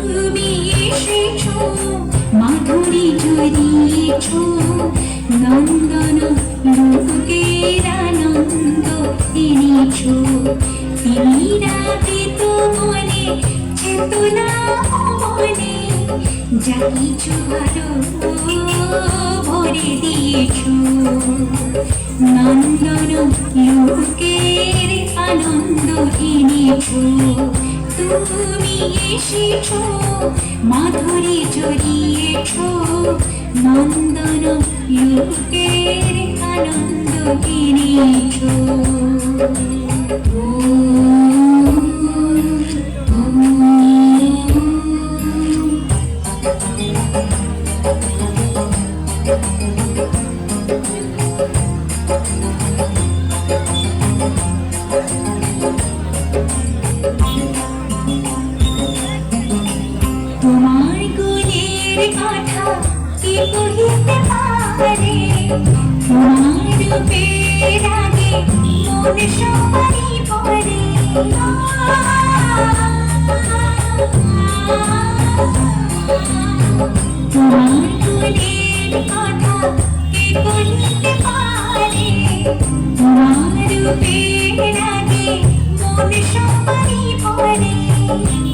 তুমি এসেছো, মাধুরী জড়িয়েছো, নন্দন লোকের আনন্দ এনেছো। তিনি রাতে মনে চেতনা মনে যা কিছু ভালো ভরে দিয়েছো। নন্দন লোকের আনন্দ এনেছো। তুমি এসেছো, মাধুরী জড়িয়েছো, নন্দন লোকের আনন্দ এনেছো। তোমার গুণের কথা কি কহিতে পারে, তোমার রূপের আগে মন সবারই পড়ে। তোমার গুণের কথা কি কহিতে পারে, তোমার রূপের আগে মন সবারই পড়ে।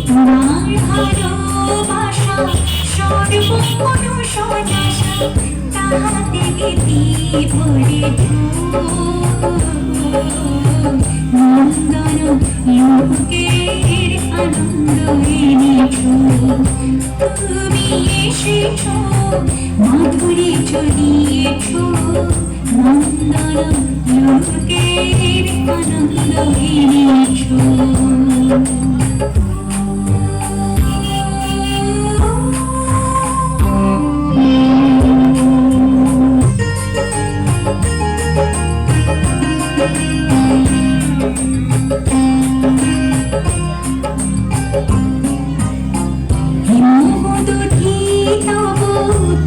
তোমার ভালোবাসা সর্বমনুষনাশা, তাহাতে গীতি ভরে নন্দন লোকের আনন্দ এনেছো। তুমি এসেছো, মাধুরী জড়িয়েছো, নন্দন লোকের আনন্দ এনেছো।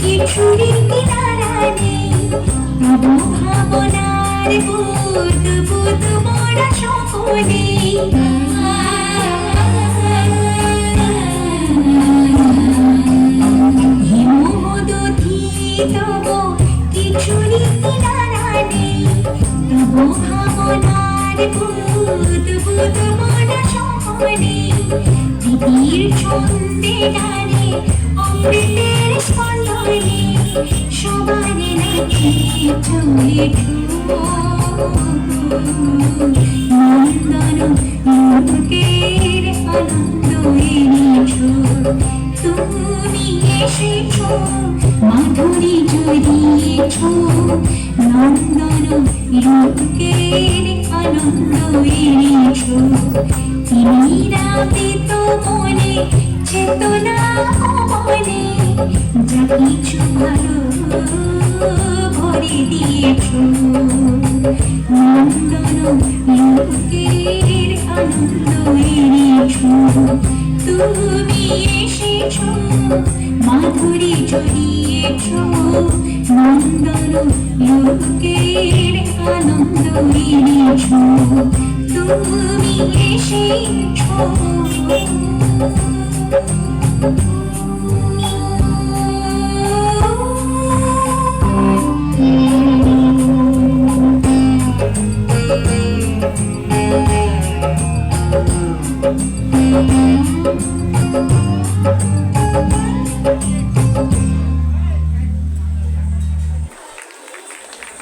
কিছুরই কিনারা নেই, তবু ভাবনার বুদ বুদ মোরা সকলে। হিমদধি তবু কিছুরই কিনারা নেই, তবু ভাবনার বুদ বুদ মোরা সকলে। প্রীতির ছন্দে গানে অমৃতের স্পন্দনে সবারে নাচে চলে নন্দন লোকের আনন্দ এনেছো। তুমি এসেছো, মাধুরী জড়িয়েছো, নন্দন লোকের আনন্দ এনেছো। তিনি রাতে মনে চেতনা মনে যা কিছু ভালো ভরে দিয়েছো। নন্দন লোকের আনন্দ এনেছো। তুমি এসেছো, মাধুরী জড়িয়েছো, নন্দন লোকের আনন্দ এনেছো। তুমি এসেছো।